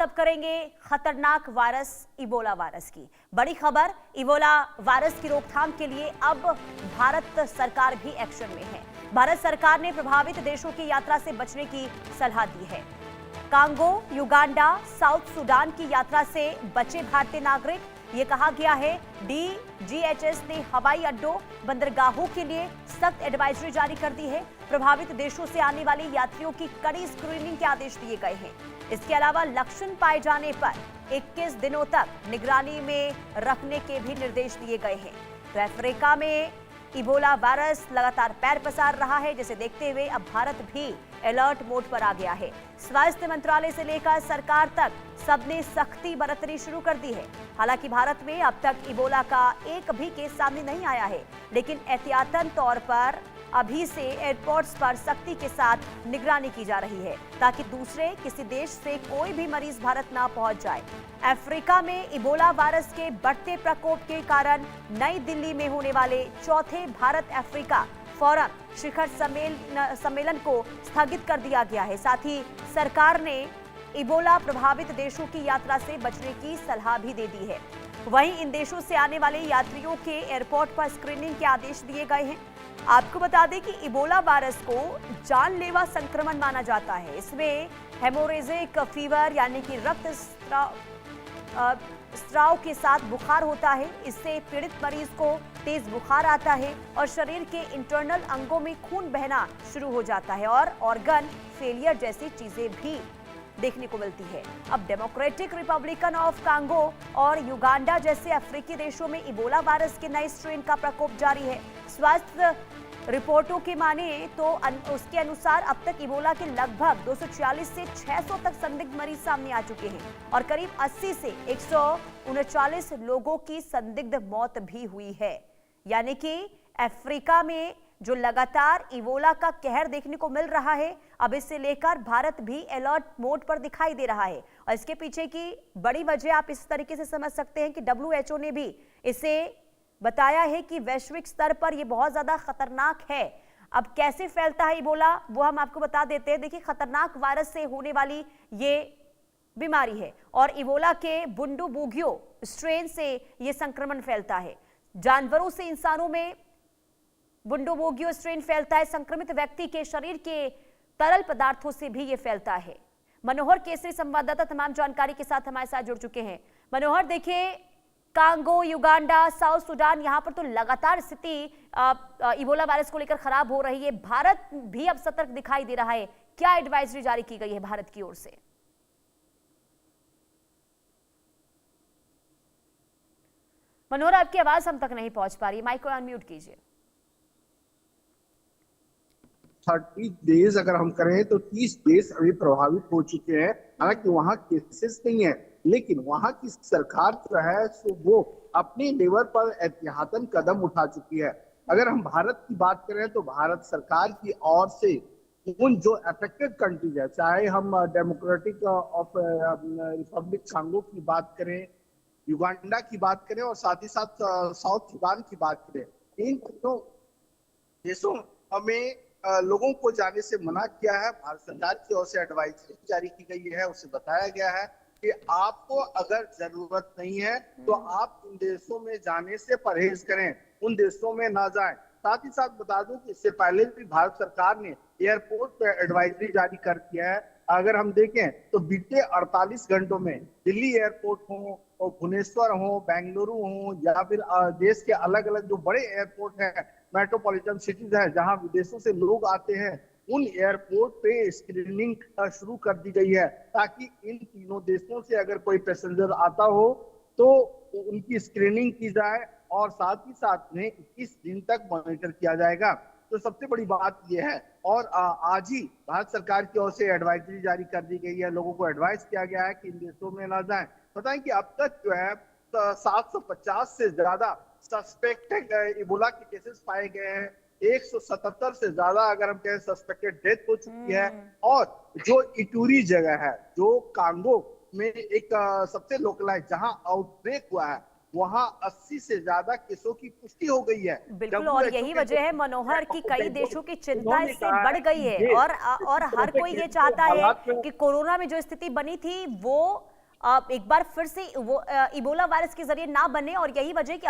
अब करेंगे खतरनाक वायरस इबोला वायरस की बड़ी खबर। इबोला वायरस की रोकथाम के लिए अब भारत सरकार भी एक्शन में है। भारत सरकार ने प्रभावित देशों की यात्रा से बचने की सलाह दी है। कांगो, युगांडा, साउथ सूडान की यात्रा से बचे भारतीय नागरिक, ये कहा गया है। DGHS ने हवाई अड्डों, बंदरगाहों के लिए सख्त एडवाइजरी जारी कर दी है। प्रभावित देशों से आने वाले यात्रियों की कड़ी स्क्रीनिंग के आदेश दिए गए हैं। इसके अलावा लक्षण पाए जाने पर 21 दिनों तक निगरानी में रखने के भी निर्देश दिए गए हैं। तो अफ्रीका में इबोला वायरस लगातार पैर पसार रहा है, जिसे देखते हुए अब भारत भी अलर्ट मोड पर आ गया है। स्वास्थ्य मंत्रालय से लेकर सरकार तक सबने सख्ती बरतनी शुरू कर दी है। हालांकि भारत में अब तक इबोला का एक भी केस सामने नहीं आया है, लेकिन एहतियातन तौर पर अभी से एयरपोर्ट्स पर सख्ती के साथ निगरानी की जा रही है, ताकि दूसरे किसी देश से कोई भी मरीज भारत ना पहुंच जाए। अफ्रीका में इबोला वायरस के बढ़ते प्रकोप के कारण नई दिल्ली में होने वाले चौथे भारत अफ्रीका फोरम शिखर सम्मेलन को स्थगित कर दिया गया है। साथ ही सरकार ने इबोला प्रभावित देशों की यात्रा से बचने की सलाह भी दे दी है। वहीं इन देशों से आने वाले यात्रियों के एयरपोर्ट पर स्क्रीनिंग के आदेश दिए गए हैं। आपको बता दें कि इबोला वायरस को जानलेवा संक्रमण माना जाता है। इसमें हेमोरेजिक फीवर यानी कि रक्त स्राव के साथ बुखार होता है। इससे पीड़ित मरीज को तेज बुखार आता है और शरीर के इंटरनल अंगों में खून बहना शुरू हो जाता है और ऑर्गन फेलियर जैसी चीजें भी देखने को मिलती है। अब डेमोक्रेटिक रिपब्लिकन ऑफ कांगो और युगांडा जैसे अफ्रीकी देशों में इबोला वायरस के नए स्ट्रेन का प्रकोप जारी है। स्वास्थ्य रिपोर्टों के माने तो उसके अनुसार अब तक इबोला के लगभग 246 से 600 तक संदिग्ध मरीज सामने आ चुके हैं और करीब 80 से 139 लोगों की संदिग्ध मौत भी हुई है। यानी कि अफ्रीका में जो लगातार इबोला का कहर देखने को मिल रहा है, अब इससे लेकर भारत भी अलर्ट मोड पर दिखाई दे रहा है। और इसके पीछे की बड़ी वजह आप इस तरीके से समझ सकते हैं कि WHO ने भी इसे बताया है कि वैश्विक स्तर पर यह बहुत ज्यादा खतरनाक है। अब कैसे फैलता है इबोला, वो हम आपको बता देते हैं। देखिए, खतरनाक वायरस से होने वाली ये बीमारी है और इबोला के बुंडुबुगियो स्ट्रेन से यह संक्रमण फैलता है। जानवरों से इंसानों में बुंडुबुगियो स्ट्रेन फैलता है। संक्रमित व्यक्ति के शरीर के तरल पदार्थों से भी यह फैलता है। मनोहर केसरी संवाददाता तमाम जानकारी के साथ हमारे साथ जुड़ चुके हैं। मनोहर, देखिए, कांगो, युगांडा, साउथ सूडान, यहां पर तो लगातार स्थिति इबोला वायरस को लेकर खराब हो रही है। भारत भी अब सतर्क दिखाई दे रहा है। क्या एडवाइजरी जारी की गई है भारत की ओर से? मनोहर, आपकी आवाज हम तक नहीं पहुंच पा रही, माइक को अनम्यूट कीजिए। 30 डेज अगर हम करें तो 30 देश अभी प्रभावित हो चुके हैं। हालांकि वहां केसेस नहीं है, लेकिन वहां की सरकार जो है सो वो अपने लेवल पर एहतियातन कदम उठा चुकी है। अगर हम भारत की बात करें तो भारत सरकार की ओर से उन जो अफेक्टेड कंट्रीज है, चाहे हम डेमोक्रेटिक ऑफ रिपब्लिक कांगो की बात करें, युगांडा की बात करें और साथ ही साथ साउथ सूडान की बात करें, इन तीनों देशों में लोगों को जाने से मना किया है। भारत सरकार की ओर से एडवाइजरी जारी की गई है। उससे बताया गया है कि आपको अगर जरूरत नहीं है तो आप इन देशों में जाने से परहेज करें, उन देशों में ना जाएं। साथ ही साथ बता दूं कि इससे पहले भी भारत सरकार ने एयरपोर्ट पे एडवाइजरी जारी कर दिया है। अगर हम देखें तो बीते 48 घंटों में दिल्ली एयरपोर्ट हो और भुवनेश्वर हो, बेंगलुरु हो या फिर देश के अलग अलग जो बड़े एयरपोर्ट हैं, मेट्रोपॉलिटन सिटीज है जहां विदेशों से लोग आते हैं, उन एयरपोर्ट पे स्क्रीनिंग शुरू कर दी गई है, ताकि इन तीनों देशों से अगर कोई पैसेंजर आता हो तो उनकी स्क्रीनिंग की जाए और साथ ही साथ में 21 दिन तक मॉनिटर किया जाएगा। तो सबसे बड़ी बात यह है। और आज ही भारत सरकार की ओर से एडवाइजरी जारी कर दी गई है। लोगों को एडवाइस किया गया है कि इन देशों में ना जाएं। बताएं कि अब तक जो है 750 से ज्यादा सस्पेक्टेड इबोला के केसेस पाए गए हैं। 177 से ज्यादा अगर हम कहें सस्पेक्टेड डेथ हो चुकी है। और जो इटूरी जगह है, जो कांगो में एक सबसे लोकलाइज जहां आउटब्रेक हुआ है, वहां 80 से ज्यादा केसों की पुष्टि हो गई है। बिल्कुल, और यही वजह है मनोहर की कई देशों की चिंता इससे बढ़ गई है और हर कोई ये चाहता है कि कोरोना में जो स्थिति बनी थी वो एक बार फिर से वो इबोला वायरस के जरिए ना बने, और यही वजह कि